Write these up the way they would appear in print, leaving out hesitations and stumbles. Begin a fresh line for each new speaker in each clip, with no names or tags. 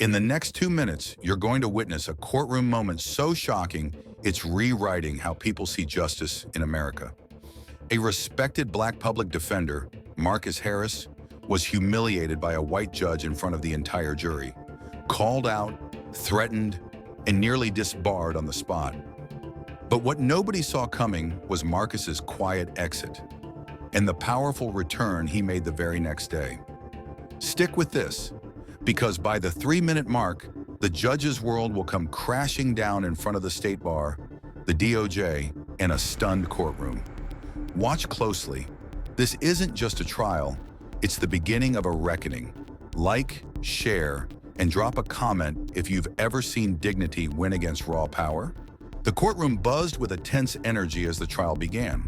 In the next 2 minutes, you're going to witness a courtroom moment so shocking, it's rewriting how people see justice in America. A respected black public defender, Marcus Harris, was humiliated by a white judge in front of the entire jury, called out, threatened, and nearly disbarred on the spot. But what nobody saw coming was Marcus's quiet exit and the powerful return he made the very next day. Stick with this, because by the 3-minute mark, the judge's world will come crashing down in front of the state bar, the DOJ, and a stunned courtroom. Watch closely. This isn't just a trial, it's the beginning of a reckoning. Like, share, and drop a comment if you've ever seen dignity win against raw power. The courtroom buzzed with a tense energy as the trial began.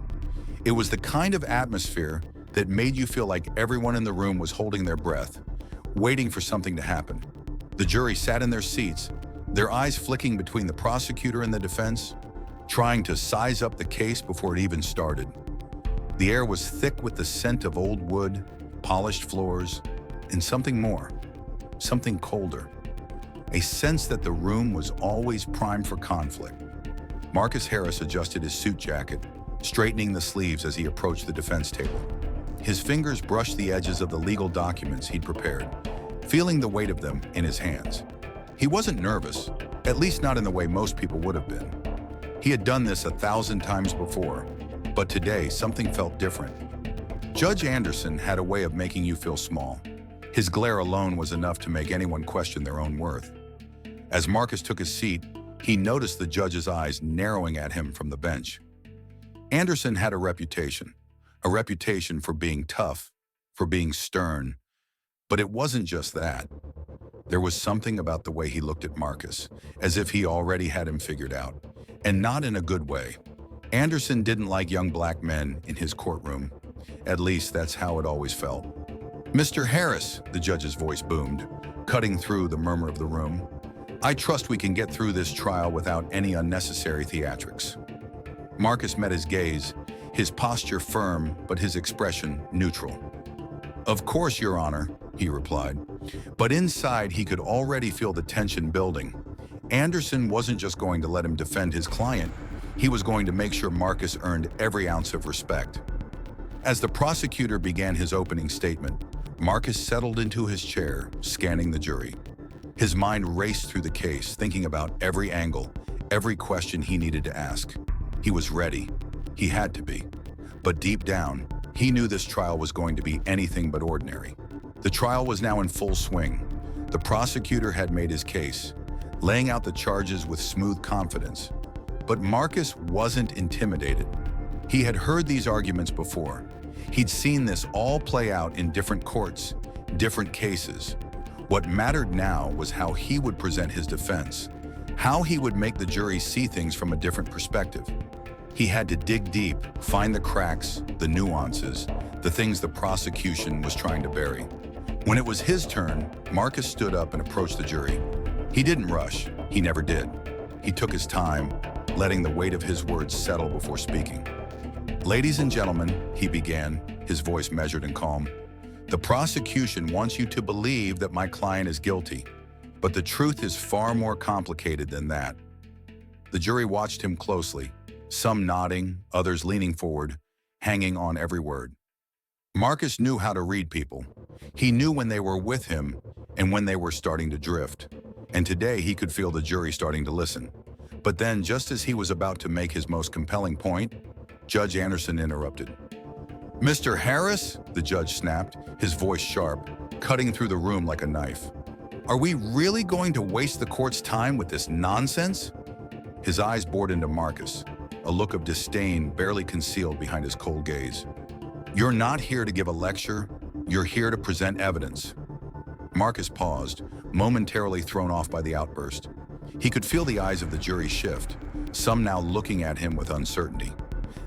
It was the kind of atmosphere that made you feel like everyone in the room was holding their breath, waiting for something to happen. The jury sat in their seats, their eyes flicking between the prosecutor and the defense, trying to size up the case before it even started. The air was thick with the scent of old wood, polished floors, and something more, something colder. A sense that the room was always primed for conflict. Marcus Harris adjusted his suit jacket, straightening the sleeves as he approached the defense table. His fingers brushed the edges of the legal documents he'd prepared, feeling the weight of them in his hands. He wasn't nervous, at least not in the way most people would have been. He had done this 1,000 times before, but today something felt different. Judge Anderson had a way of making you feel small. His glare alone was enough to make anyone question their own worth. As Marcus took his seat, he noticed the judge's eyes narrowing at him from the bench. Anderson had a reputation for being tough, for being stern. But it wasn't just that. There was something about the way he looked at Marcus, as if he already had him figured out, and not in a good way. Anderson didn't like young black men in his courtroom. At least that's how it always felt. "Mr. Harris," the judge's voice boomed, cutting through the murmur of the room. "I trust we can get through this trial without any unnecessary theatrics." Marcus met his gaze, his posture firm, but his expression neutral. "Of course, Your Honor," he replied. But inside, he could already feel the tension building. Anderson wasn't just going to let him defend his client. He was going to make sure Marcus earned every ounce of respect. As the prosecutor began his opening statement, Marcus settled into his chair, scanning the jury. His mind raced through the case, thinking about every angle, every question he needed to ask. He was ready. He had to be. But deep down, he knew this trial was going to be anything but ordinary. The trial was now in full swing. The prosecutor had made his case, laying out the charges with smooth confidence. But Marcus wasn't intimidated. He had heard these arguments before. He'd seen this all play out in different courts, different cases. What mattered now was how he would present his defense, how he would make the jury see things from a different perspective. He had to dig deep, find the cracks, the nuances, the things the prosecution was trying to bury. When it was his turn, Marcus stood up and approached the jury. He didn't rush. He never did. He took his time, letting the weight of his words settle before speaking. "Ladies and gentlemen," he began, his voice measured and calm, "the prosecution wants you to believe that my client is guilty, but the truth is far more complicated than that." The jury watched him closely, some nodding, others leaning forward, hanging on every word. Marcus knew how to read people. He knew when they were with him and when they were starting to drift. And today he could feel the jury starting to listen. But then, just as he was about to make his most compelling point, Judge Anderson interrupted. "Mr. Harris," the judge snapped, his voice sharp, cutting through the room like a knife. "Are we really going to waste the court's time with this nonsense?" His eyes bored into Marcus, a look of disdain barely concealed behind his cold gaze. "You're not here to give a lecture, you're here to present evidence." Marcus paused, momentarily thrown off by the outburst. He could feel the eyes of the jury shift, some now looking at him with uncertainty.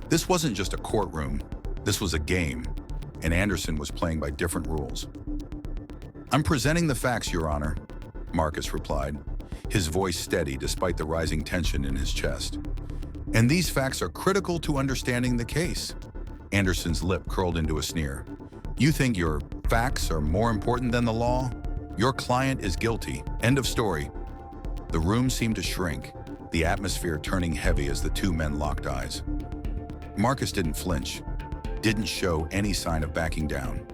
This wasn't just a courtroom, this was a game, and Anderson was playing by different rules. "I'm presenting the facts, Your Honor," Marcus replied, his voice steady despite the rising tension in his chest. "And these facts are critical to understanding the case." Anderson's lip curled into a sneer. "You think your facts are more important than the law? Your client is guilty. End of story. The room seemed to shrink, the atmosphere turning heavy as the two men locked eyes. Marcus didn't flinch, didn't show any sign of backing down.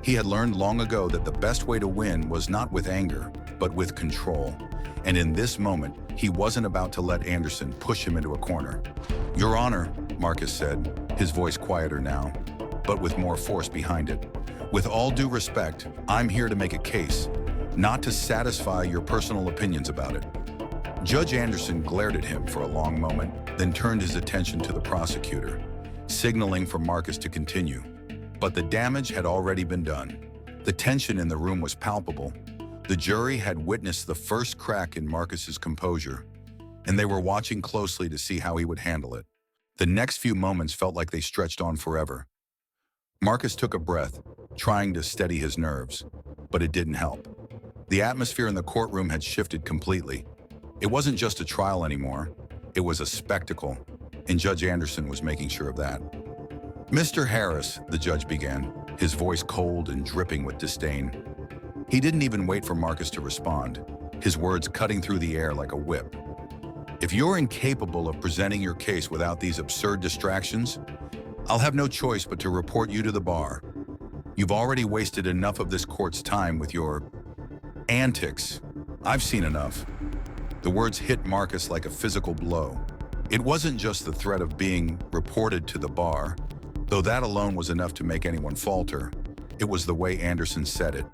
He had learned long ago that the best way to win was not with anger, but with control. And in this moment, he wasn't about to let Anderson push him into a corner. "Your Honor," Marcus said, his voice quieter now, but with more force behind it. "With all due respect, I'm here to make a case, not to satisfy your personal opinions about it." Judge Anderson glared at him for a long moment, then turned his attention to the prosecutor, signaling for Marcus to continue. But the damage had already been done. The tension in the room was palpable. The jury had witnessed the first crack in Marcus's composure, and they were watching closely to see how he would handle it. The next few moments felt like they stretched on forever. Marcus took a breath, trying to steady his nerves, but it didn't help. The atmosphere in the courtroom had shifted completely. It wasn't just a trial anymore, it was a spectacle, and Judge Anderson was making sure of that. "Mr. Harris," the judge began, his voice cold and dripping with disdain. He didn't even wait for Marcus to respond, his words cutting through the air like a whip. "If you're incapable of presenting your case without these absurd distractions, I'll have no choice but to report you to the bar. You've already wasted enough of this court's time with your antics. I've seen enough." The words hit Marcus like a physical blow. It wasn't just the threat of being reported to the bar, though that alone was enough to make anyone falter. It was the way Anderson said it,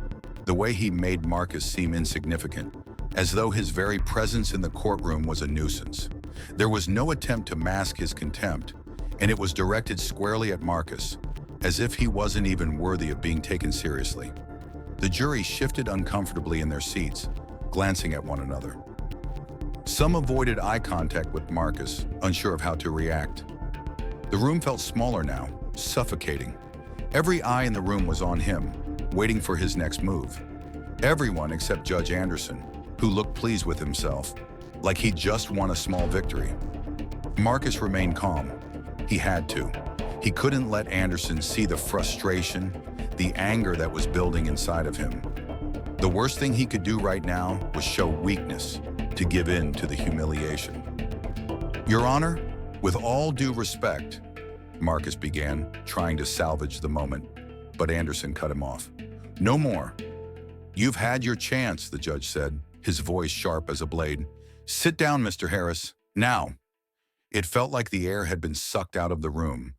the way he made Marcus seem insignificant, as though his very presence in the courtroom was a nuisance. There was no attempt to mask his contempt, and it was directed squarely at Marcus, as if he wasn't even worthy of being taken seriously. The jury shifted uncomfortably in their seats, glancing at one another. Some avoided eye contact with Marcus, unsure of how to react. The room felt smaller now, suffocating. Every eye in the room was on him, waiting for his next move. Everyone except Judge Anderson, who looked pleased with himself, like he'd just won a small victory. Marcus remained calm. He had to. He couldn't let Anderson see the frustration, the anger that was building inside of him. The worst thing he could do right now was show weakness, to give in to the humiliation. "Your Honor, with all due respect," Marcus began, trying to salvage the moment, but Anderson cut him off. "No more. You've had your chance," the judge said, his voice sharp as a blade. "Sit down, Mr. Harris, now." It felt like the air had been sucked out of the room.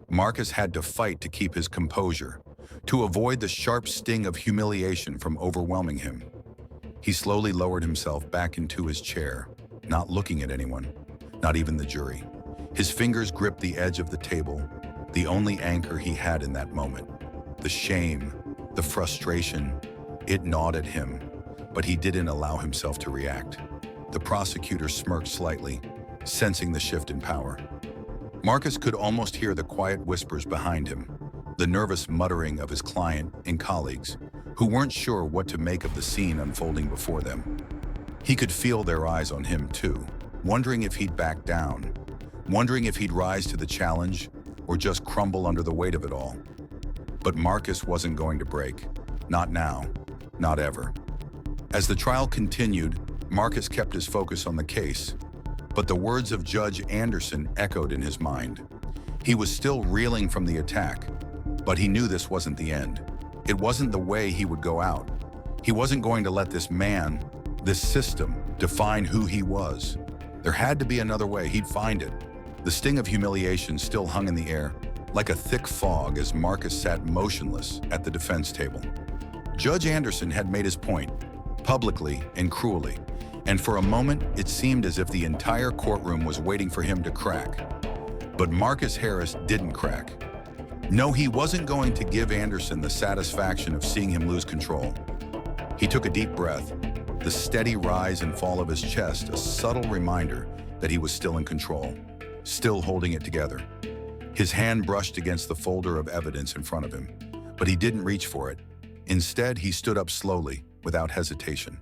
Marcus had to fight to keep his composure, to avoid the sharp sting of humiliation from overwhelming him. He slowly lowered himself back into his chair, not looking at anyone, not even the jury. His fingers gripped the edge of the table, the only anchor he had in that moment. The shame, the frustration, it gnawed at him, but he didn't allow himself to react. The prosecutor smirked slightly, sensing the shift in power. Marcus could almost hear the quiet whispers behind him, the nervous muttering of his client and colleagues, who weren't sure what to make of the scene unfolding before them. He could feel their eyes on him too, wondering if he'd back down, wondering if he'd rise to the challenge or just crumble under the weight of it all. But Marcus wasn't going to break. Not now, not ever. As the trial continued, Marcus kept his focus on the case, but the words of Judge Anderson echoed in his mind. He was still reeling from the attack, but he knew this wasn't the end. It wasn't the way he would go out. He wasn't going to let this man, this system, define who he was. There had to be another way. He'd find it. The sting of humiliation still hung in the air, like a thick fog as Marcus sat motionless at the defense table. Judge Anderson had made his point, publicly and cruelly, and for a moment it seemed as if the entire courtroom was waiting for him to crack. But Marcus Harris didn't crack. No, he wasn't going to give Anderson the satisfaction of seeing him lose control. He took a deep breath, the steady rise and fall of his chest a subtle reminder that he was still in control, still holding it together. His hand brushed against the folder of evidence in front of him, but he didn't reach for it. Instead, he stood up slowly, without hesitation.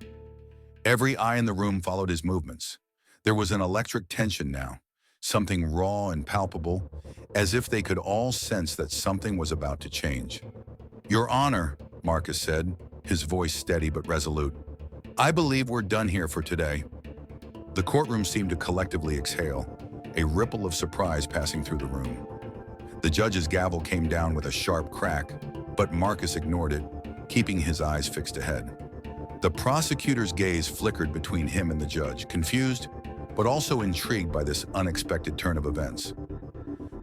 Every eye in the room followed his movements. There was an electric tension now, something raw and palpable, as if they could all sense that something was about to change. "Your Honor," Marcus said, his voice steady but resolute. "I believe we're done here for today." The courtroom seemed to collectively exhale, a ripple of surprise passing through the room. The judge's gavel came down with a sharp crack, but Marcus ignored it, keeping his eyes fixed ahead. The prosecutor's gaze flickered between him and the judge, confused, but also intrigued by this unexpected turn of events.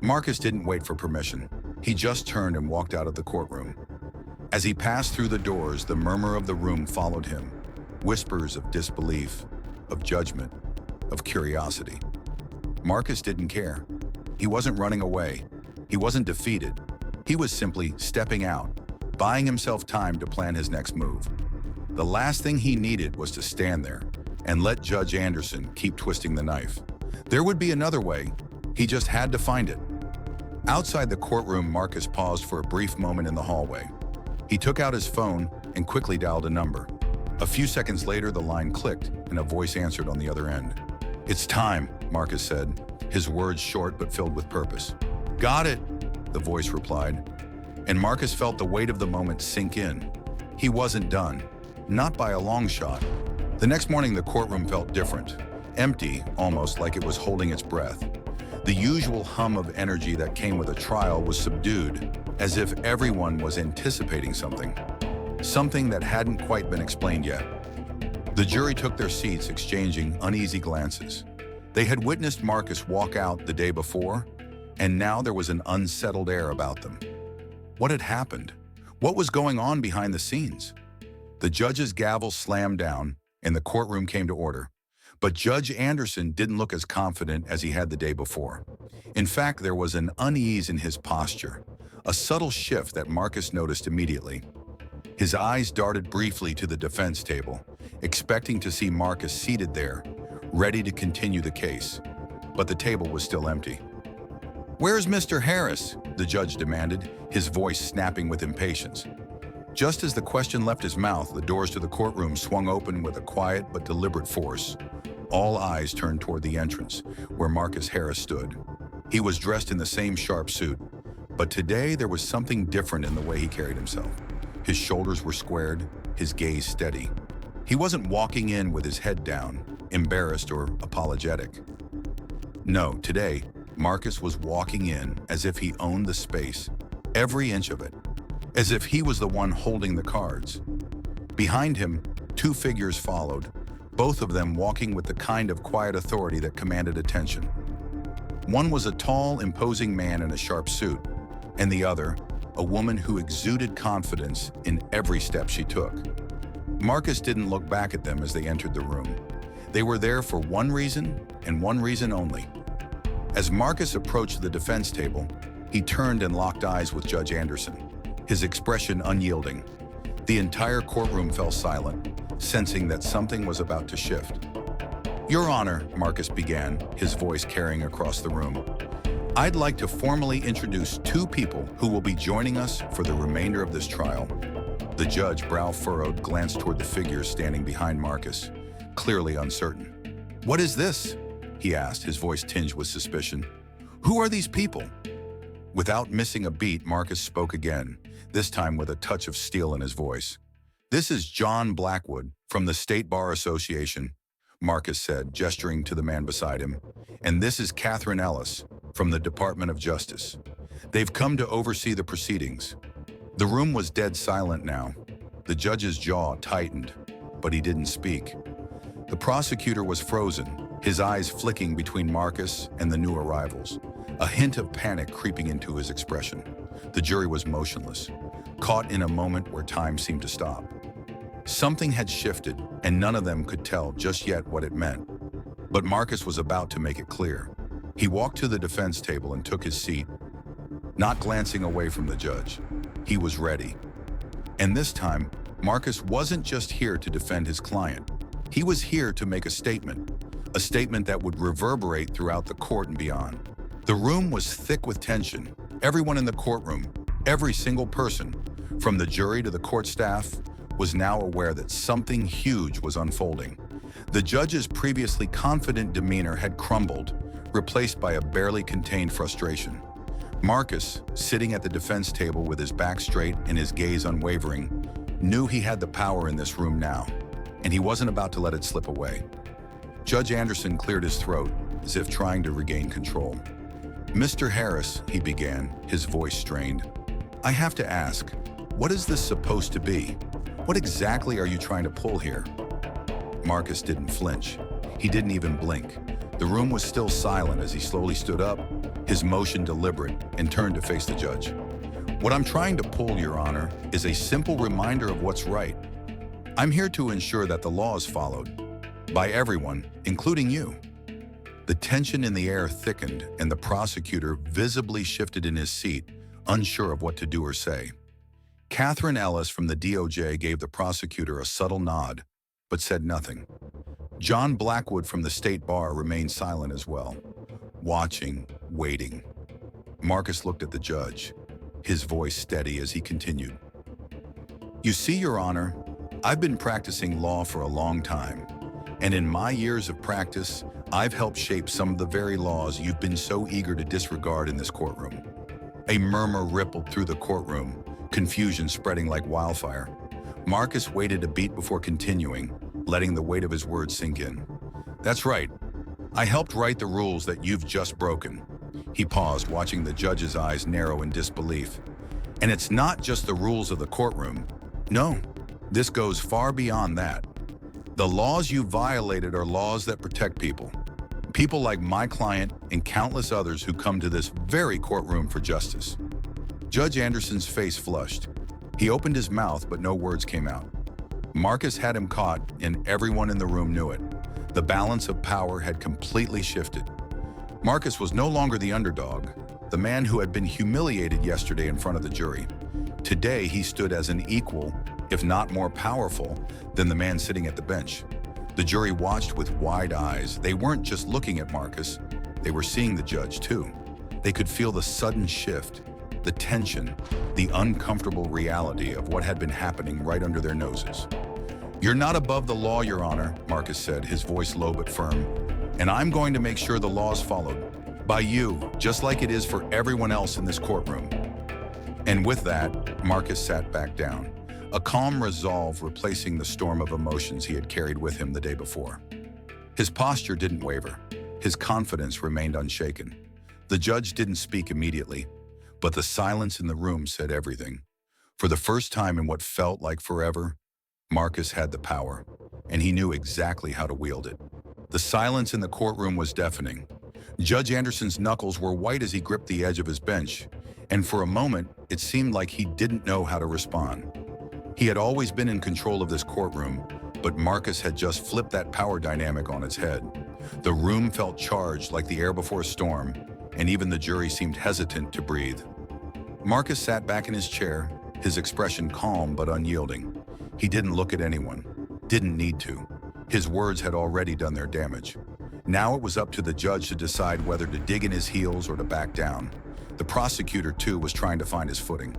Marcus didn't wait for permission. He just turned and walked out of the courtroom. As he passed through the doors, the murmur of the room followed him, whispers of disbelief, of judgment, of curiosity. Marcus didn't care. He wasn't running away. He wasn't defeated. He was simply stepping out, buying himself time to plan his next move. The last thing he needed was to stand there and let Judge Anderson keep twisting the knife. There would be another way. He just had to find it. Outside the courtroom, Marcus paused for a brief moment in the hallway. He took out his phone and quickly dialed a number. A few seconds later, the line clicked and a voice answered on the other end. "It's time," Marcus said, his words short but filled with purpose. "Got it," the voice replied. And Marcus felt the weight of the moment sink in. He wasn't done, not by a long shot. The next morning, the courtroom felt different, empty, almost like it was holding its breath. The usual hum of energy that came with a trial was subdued, as if everyone was anticipating something that hadn't quite been explained yet. The jury took their seats, exchanging uneasy glances. They had witnessed Marcus walk out the day before, and now there was an unsettled air about them. What had happened? What was going on behind the scenes? The judge's gavel slammed down, and the courtroom came to order. But Judge Anderson didn't look as confident as he had the day before. In fact, there was an unease in his posture, a subtle shift that Marcus noticed immediately. His eyes darted briefly to the defense table, expecting to see Marcus seated there, ready to continue the case. But the table was still empty. "Where's Mr. Harris?" the judge demanded, his voice snapping with impatience. Just as the question left his mouth, the doors to the courtroom swung open with a quiet but deliberate force. All eyes turned toward the entrance, where Marcus Harris stood. He was dressed in the same sharp suit, but today there was something different in the way he carried himself. His shoulders were squared, his gaze steady. He wasn't walking in with his head down, embarrassed or apologetic. No, today, Marcus was walking in as if he owned the space, every inch of it, as if he was the one holding the cards. Behind him, two figures followed, both of them walking with the kind of quiet authority that commanded attention. One was a tall, imposing man in a sharp suit, and the other, a woman who exuded confidence in every step she took. Marcus didn't look back at them as they entered the room. They were there for one reason, and one reason only. As Marcus approached the defense table, he turned and locked eyes with Judge Anderson, his expression unyielding. The entire courtroom fell silent, sensing that something was about to shift. "Your Honor," Marcus began, his voice carrying across the room, "I'd like to formally introduce two people who will be joining us for the remainder of this trial." The judge, brow furrowed, glanced toward the figures standing behind Marcus, clearly uncertain. "What is this?" he asked, his voice tinged with suspicion. "Who are these people?" Without missing a beat, Marcus spoke again, this time with a touch of steel in his voice. "This is John Blackwood from the State Bar Association," Marcus said, gesturing to the man beside him. "And this is Catherine Ellis from the Department of Justice. They've come to oversee the proceedings." The room was dead silent now. The judge's jaw tightened, but he didn't speak. The prosecutor was frozen, his eyes flicking between Marcus and the new arrivals, a hint of panic creeping into his expression. The jury was motionless, caught in a moment where time seemed to stop. Something had shifted, and none of them could tell just yet what it meant. But Marcus was about to make it clear. He walked to the defense table and took his seat, not glancing away from the judge. He was ready. And this time, Marcus wasn't just here to defend his client. He was here to make a statement that would reverberate throughout the court and beyond. The room was thick with tension. Everyone in the courtroom, every single person, from the jury to the court staff, was now aware that something huge was unfolding. The judge's previously confident demeanor had crumbled, replaced by a barely contained frustration. Marcus, sitting at the defense table with his back straight and his gaze unwavering, knew he had the power in this room now, and he wasn't about to let it slip away. Judge Anderson cleared his throat, as if trying to regain control. "Mr. Harris," he began, his voice strained, "I have to ask, what is this supposed to be? What exactly are you trying to pull here?" Marcus didn't flinch. He didn't even blink. The room was still silent as he slowly stood up, his motion deliberate, and turned to face the judge. "What I'm trying to pull, Your Honor, is a simple reminder of what's right. I'm here to ensure that the law is followed. By everyone, including you." The tension in the air thickened, and the prosecutor visibly shifted in his seat, unsure of what to do or say. Catherine Ellis from the DOJ gave the prosecutor a subtle nod, but said nothing. John Blackwood from the State Bar remained silent as well, watching, waiting. Marcus looked at the judge, his voice steady as he continued. "You see, Your Honor, I've been practicing law for a long time, and in my years of practice, I've helped shape some of the very laws you've been so eager to disregard in this courtroom." A murmur rippled through the courtroom, confusion spreading like wildfire. Marcus waited a beat before continuing, letting the weight of his words sink in. "That's right. I helped write the rules that you've just broken." He paused, watching the judge's eyes narrow in disbelief. "And it's not just the rules of the courtroom. No, this goes far beyond that. The laws you violated are laws that protect people. People like my client and countless others who come to this very courtroom for justice." Judge Anderson's face flushed. He opened his mouth, but no words came out. Marcus had him caught, and everyone in the room knew it. The balance of power had completely shifted. Marcus was no longer the underdog, the man who had been humiliated yesterday in front of the jury. Today, he stood as an equal, if not more powerful, than the man sitting at the bench. The jury watched with wide eyes. They weren't just looking at Marcus, they were seeing the judge too. They could feel the sudden shift, the tension, the uncomfortable reality of what had been happening right under their noses. "You're not above the law, Your Honor," Marcus said, his voice low but firm, "and I'm going to make sure the law is followed. By you, just like it is for everyone else in this courtroom." And with that, Marcus sat back down, a calm resolve replacing the storm of emotions he had carried with him the day before. His posture didn't waver. His confidence remained unshaken. The judge didn't speak immediately, but the silence in the room said everything. For the first time in what felt like forever, Marcus had the power, and he knew exactly how to wield it. The silence in the courtroom was deafening. Judge Anderson's knuckles were white as he gripped the edge of his bench, and for a moment, it seemed like he didn't know how to respond. He had always been in control of this courtroom, but Marcus had just flipped that power dynamic on its head. The room felt charged like the air before a storm, and even the jury seemed hesitant to breathe. Marcus sat back in his chair, his expression calm but unyielding. He didn't look at anyone, didn't need to. His words had already done their damage. Now it was up to the judge to decide whether to dig in his heels or to back down. The prosecutor, too, was trying to find his footing.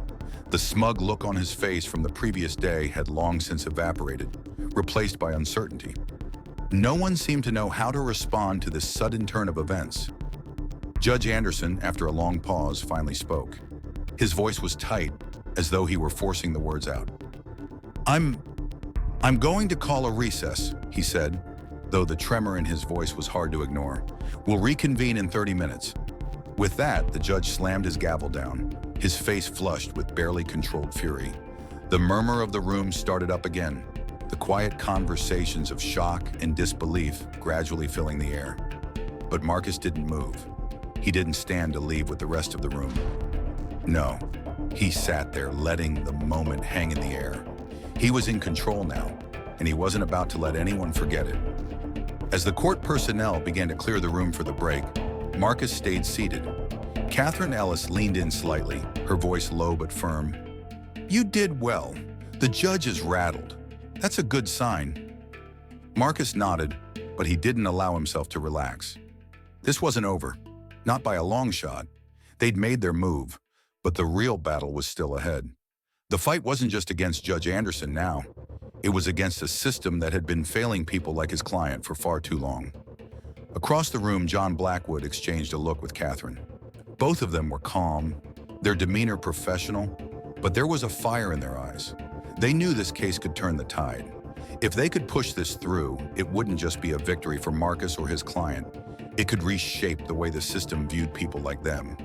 The smug look on his face from the previous day had long since evaporated, replaced by uncertainty. No one seemed to know how to respond to this sudden turn of events. Judge Anderson, after a long pause, finally spoke. His voice was tight, as though he were forcing the words out. I'm going to call a recess," he said, though the tremor in his voice was hard to ignore. "We'll reconvene in 30 minutes. With that, the judge slammed his gavel down, his face flushed with barely controlled fury. The murmur of the room started up again, the quiet conversations of shock and disbelief gradually filling the air. But Marcus didn't move. He didn't stand to leave with the rest of the room. No, he sat there letting the moment hang in the air. He was in control now, and he wasn't about to let anyone forget it. As the court personnel began to clear the room for the break, Marcus stayed seated. Catherine Ellis leaned in slightly, her voice low but firm. "You did well. The judge is rattled. That's a good sign." Marcus nodded, but he didn't allow himself to relax. This wasn't over, not by a long shot. They'd made their move, but the real battle was still ahead. The fight wasn't just against Judge Anderson now. It was against a system that had been failing people like his client for far too long. Across the room, John Blackwood exchanged a look with Catherine. Both of them were calm, their demeanor professional, but there was a fire in their eyes. They knew this case could turn the tide. If they could push this through, it wouldn't just be a victory for Marcus or his client. It could reshape the way the system viewed people like them.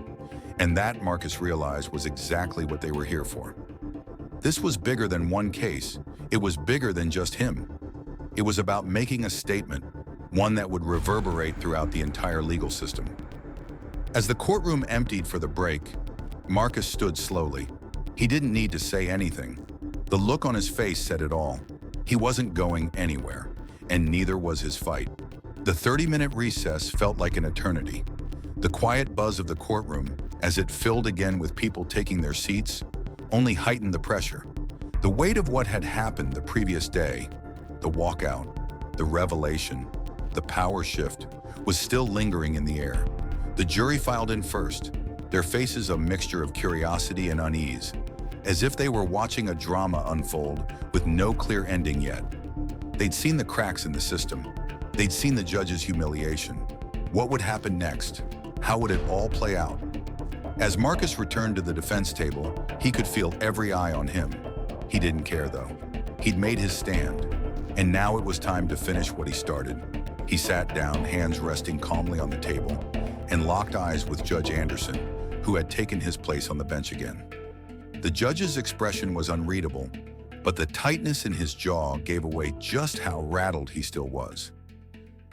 And that, Marcus realized, was exactly what they were here for. This was bigger than one case. It was bigger than just him. It was about making a statement, one that would reverberate throughout the entire legal system. As the courtroom emptied for the break, Marcus stood slowly. He didn't need to say anything. The look on his face said it all. He wasn't going anywhere, and neither was his fight. The 30-minute recess felt like an eternity. The quiet buzz of the courtroom, as it filled again with people taking their seats, only heightened the pressure. The weight of what had happened the previous day, the walkout, the revelation, the power shift, was still lingering in the air. The jury filed in first, their faces a mixture of curiosity and unease, as if they were watching a drama unfold with no clear ending yet. They'd seen the cracks in the system. They'd seen the judge's humiliation. What would happen next? How would it all play out? As Marcus returned to the defense table, he could feel every eye on him. He didn't care, though. He'd made his stand, and now it was time to finish what he started. He sat down, hands resting calmly on the table, and locked eyes with Judge Anderson, who had taken his place on the bench again. The judge's expression was unreadable, but the tightness in his jaw gave away just how rattled he still was.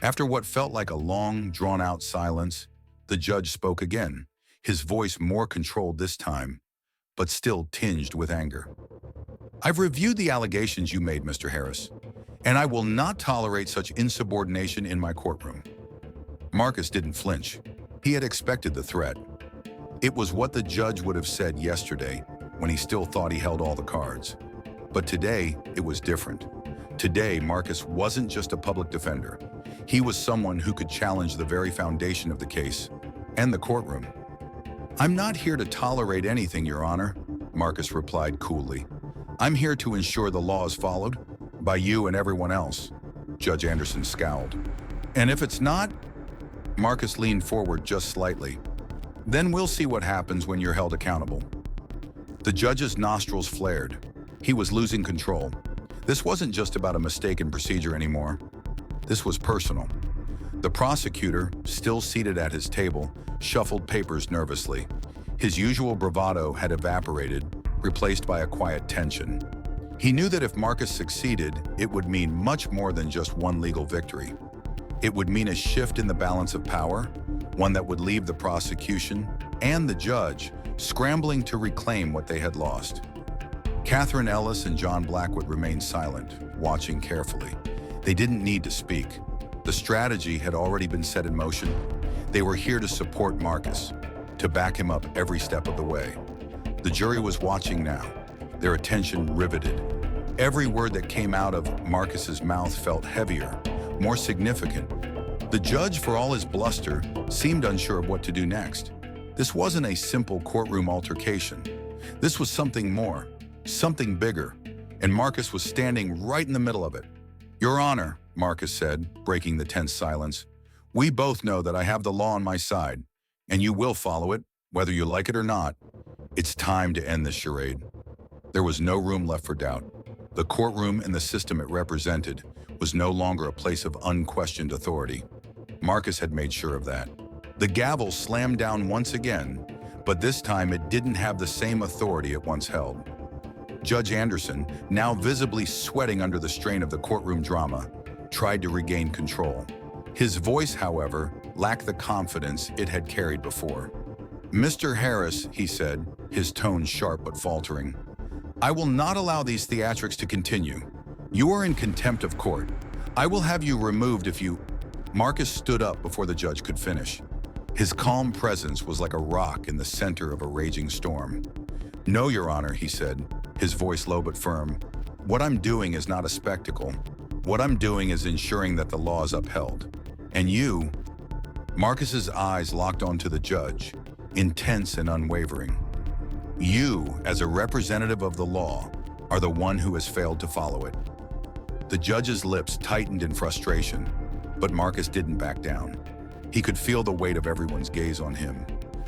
After what felt like a long, drawn-out silence, the judge spoke again, his voice more controlled this time, but still tinged with anger. "I've reviewed the allegations you made, Mr. Harris, and I will not tolerate such insubordination in my courtroom." Marcus didn't flinch. He had expected the threat. It was what the judge would have said yesterday, when he still thought he held all the cards. But today, it was different. Today, Marcus wasn't just a public defender. He was someone who could challenge the very foundation of the case and the courtroom. "I'm not here to tolerate anything, Your Honor," Marcus replied coolly. "I'm here to ensure the law is followed by you and everyone else." Judge Anderson scowled. "And if it's not?" Marcus leaned forward just slightly. "Then we'll see what happens when you're held accountable." The judge's nostrils flared. He was losing control. This wasn't just about a mistake in procedure anymore. This was personal. The prosecutor, still seated at his table, shuffled papers nervously. His usual bravado had evaporated, replaced by a quiet tension. He knew that if Marcus succeeded, it would mean much more than just one legal victory. It would mean a shift in the balance of power, one that would leave the prosecution and the judge scrambling to reclaim what they had lost. Catherine Ellis and John Blackwood remained silent, watching carefully. They didn't need to speak. The strategy had already been set in motion. They were here to support Marcus, to back him up every step of the way. The jury was watching now, their attention riveted. Every word that came out of Marcus's mouth felt heavier, more significant. The judge, for all his bluster, seemed unsure of what to do next. This wasn't a simple courtroom altercation. This was something more, something bigger, and Marcus was standing right in the middle of it. "Your Honor," Marcus said, breaking the tense silence, "we both know that I have the law on my side, and you will follow it, whether you like it or not. It's time to end this charade." There was no room left for doubt. The courtroom and the system it represented was no longer a place of unquestioned authority. Marcus had made sure of that. The gavel slammed down once again, but this time it didn't have the same authority it once held. Judge Anderson, now visibly sweating under the strain of the courtroom drama, tried to regain control. His voice, however, lacked the confidence it had carried before. "Mr. Harris," he said, his tone sharp but faltering, "I will not allow these theatrics to continue. You are in contempt of court. I will have you removed if you—" Marcus stood up before the judge could finish. His calm presence was like a rock in the center of a raging storm. "No, Your Honor," he said, his voice low but firm. "What I'm doing is not a spectacle. What I'm doing is ensuring that the law is upheld. And you—" Marcus's eyes locked onto the judge, intense and unwavering. "You, as a representative of the law, are the one who has failed to follow it." The judge's lips tightened in frustration, but Marcus didn't back down. He could feel the weight of everyone's gaze on him.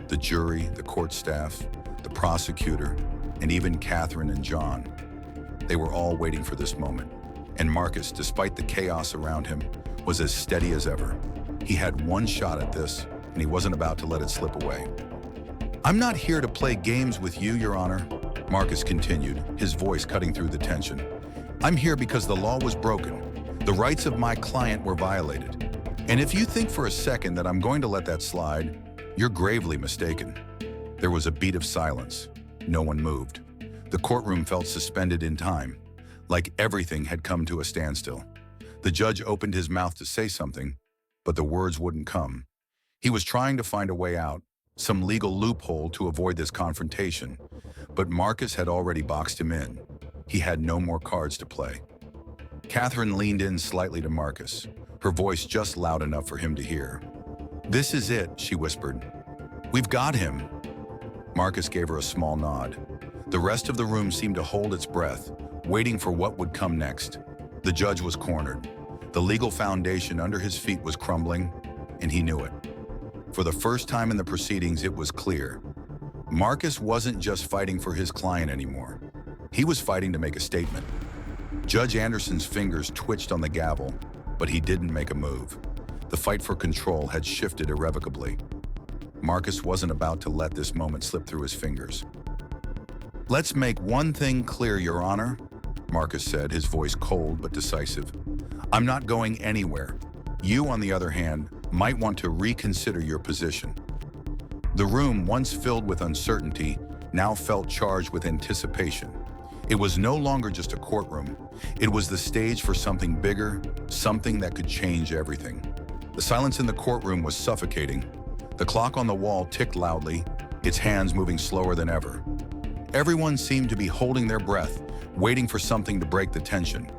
The jury, the court staff, the prosecutor, and even Catherine and John. They were all waiting for this moment. And Marcus, despite the chaos around him, was as steady as ever. He had one shot at this, and he wasn't about to let it slip away. "I'm not here to play games with you, Your Honor," Marcus continued, his voice cutting through the tension. "I'm here because the law was broken. The rights of my client were violated. And if you think for a second that I'm going to let that slide, you're gravely mistaken." There was a beat of silence. No one moved. The courtroom felt suspended in time, like everything had come to a standstill. The judge opened his mouth to say something, but the words wouldn't come. He was trying to find a way out, some legal loophole to avoid this confrontation, but Marcus had already boxed him in. He had no more cards to play. Catherine leaned in slightly to Marcus, her voice just loud enough for him to hear. "This is it," she whispered. "We've got him." Marcus gave her a small nod. The rest of the room seemed to hold its breath, waiting for what would come next. The judge was cornered. The legal foundation under his feet was crumbling, and he knew it. For the first time in the proceedings, it was clear. Marcus wasn't just fighting for his client anymore. He was fighting to make a statement. Judge Anderson's fingers twitched on the gavel, but he didn't make a move. The fight for control had shifted irrevocably. Marcus wasn't about to let this moment slip through his fingers. "Let's make one thing clear, Your Honor," Marcus said, his voice cold but decisive. "I'm not going anywhere. You, on the other hand, might want to reconsider your position." The room, once filled with uncertainty, now felt charged with anticipation. It was no longer just a courtroom. It was the stage for something bigger, something that could change everything. The silence in the courtroom was suffocating. The clock on the wall ticked loudly, its hands moving slower than ever. Everyone seemed to be holding their breath, waiting for something to break the tension.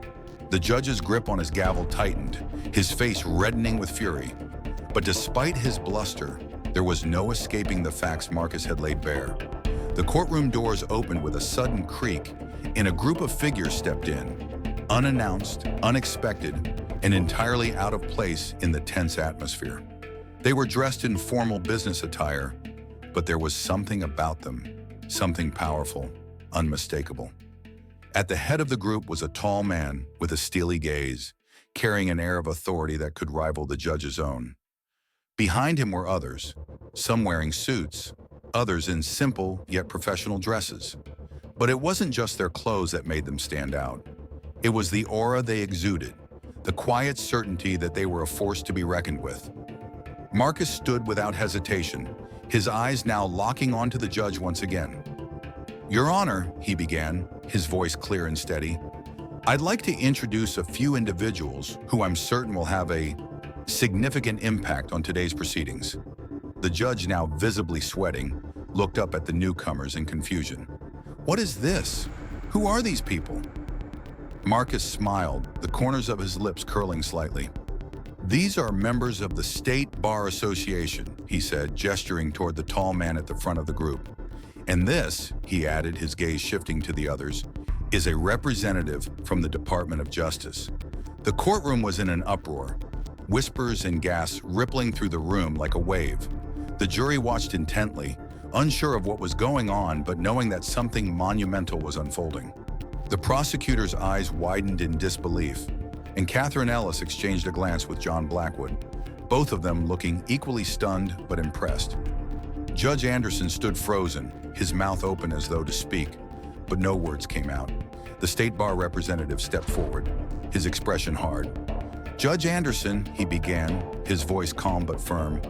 The judge's grip on his gavel tightened, his face reddening with fury. But despite his bluster, there was no escaping the facts Marcus had laid bare. The courtroom doors opened with a sudden creak, and a group of figures stepped in, unannounced, unexpected, and entirely out of place in the tense atmosphere. They were dressed in formal business attire, but there was something about them, something powerful, unmistakable. At the head of the group was a tall man with a steely gaze, carrying an air of authority that could rival the judge's own. Behind him were others, some wearing suits, others in simple yet professional dresses. But it wasn't just their clothes that made them stand out. It was the aura they exuded, the quiet certainty that they were a force to be reckoned with. Marcus stood without hesitation, his eyes now locking onto the judge once again. "Your Honor," he began, his voice clear and steady, "I'd like to introduce a few individuals who I'm certain will have a significant impact on today's proceedings." The judge, now visibly sweating, looked up at the newcomers in confusion. "What is this? Who are these people?" Marcus smiled, the corners of his lips curling slightly. "These are members of the State Bar Association," he said, gesturing toward the tall man at the front of the group. "And this," he added, his gaze shifting to the others, "is a representative from the Department of Justice." The courtroom was in an uproar, whispers and gasps rippling through the room like a wave. The jury watched intently, unsure of what was going on, but knowing that something monumental was unfolding. The prosecutor's eyes widened in disbelief, and Catherine Ellis exchanged a glance with John Blackwood, both of them looking equally stunned but impressed. Judge Anderson stood frozen, his mouth open as though to speak, but no words came out. The State Bar representative stepped forward, his expression hard. "Judge Anderson," he began, his voice calm but firm,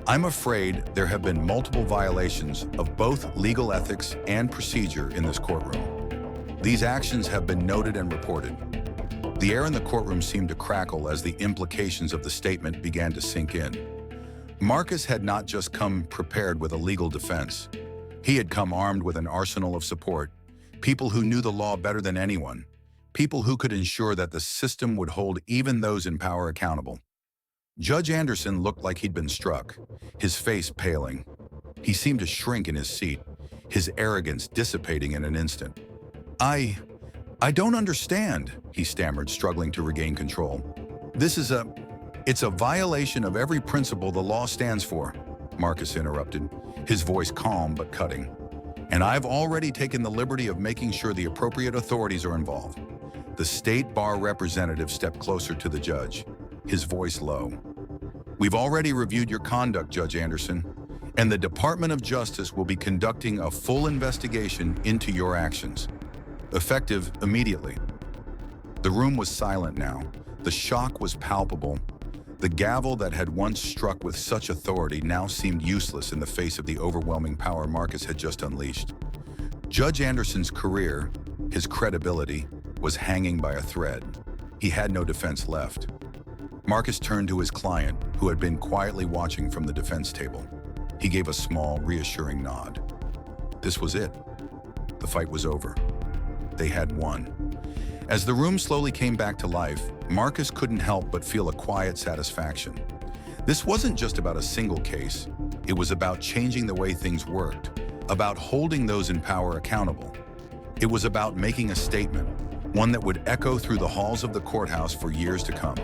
"I'm afraid there have been multiple violations of both legal ethics and procedure in this courtroom. These actions have been noted and reported." The air in the courtroom seemed to crackle as the implications of the statement began to sink in. Marcus had not just come prepared with a legal defense. He had come armed with an arsenal of support, people who knew the law better than anyone, people who could ensure that the system would hold even those in power accountable. Judge Anderson looked like he'd been struck, his face paling. He seemed to shrink in his seat, his arrogance dissipating in an instant. I don't understand," he stammered, struggling to regain control. It's a violation of every principle the law stands for," Marcus interrupted, his voice calm but cutting. And I've already taken the liberty of making sure the appropriate authorities are involved. The state bar representative stepped closer to the judge, his voice low. We've already reviewed your conduct, Judge Anderson, and the Department of Justice will be conducting a full investigation into your actions, effective immediately. The room was silent now. The shock was palpable. The gavel that had once struck with such authority now seemed useless in the face of the overwhelming power Marcus had just unleashed. Judge Anderson's career, his credibility, was hanging by a thread. He had no defense left. Marcus turned to his client, who had been quietly watching from the defense table. He gave a small, reassuring nod. This was it. The fight was over. They had won. As the room slowly came back to life, Marcus couldn't help but feel a quiet satisfaction. This wasn't just about a single case. It was about changing the way things worked, about holding those in power accountable. It was about making a statement, one that would echo through the halls of the courthouse for years to come.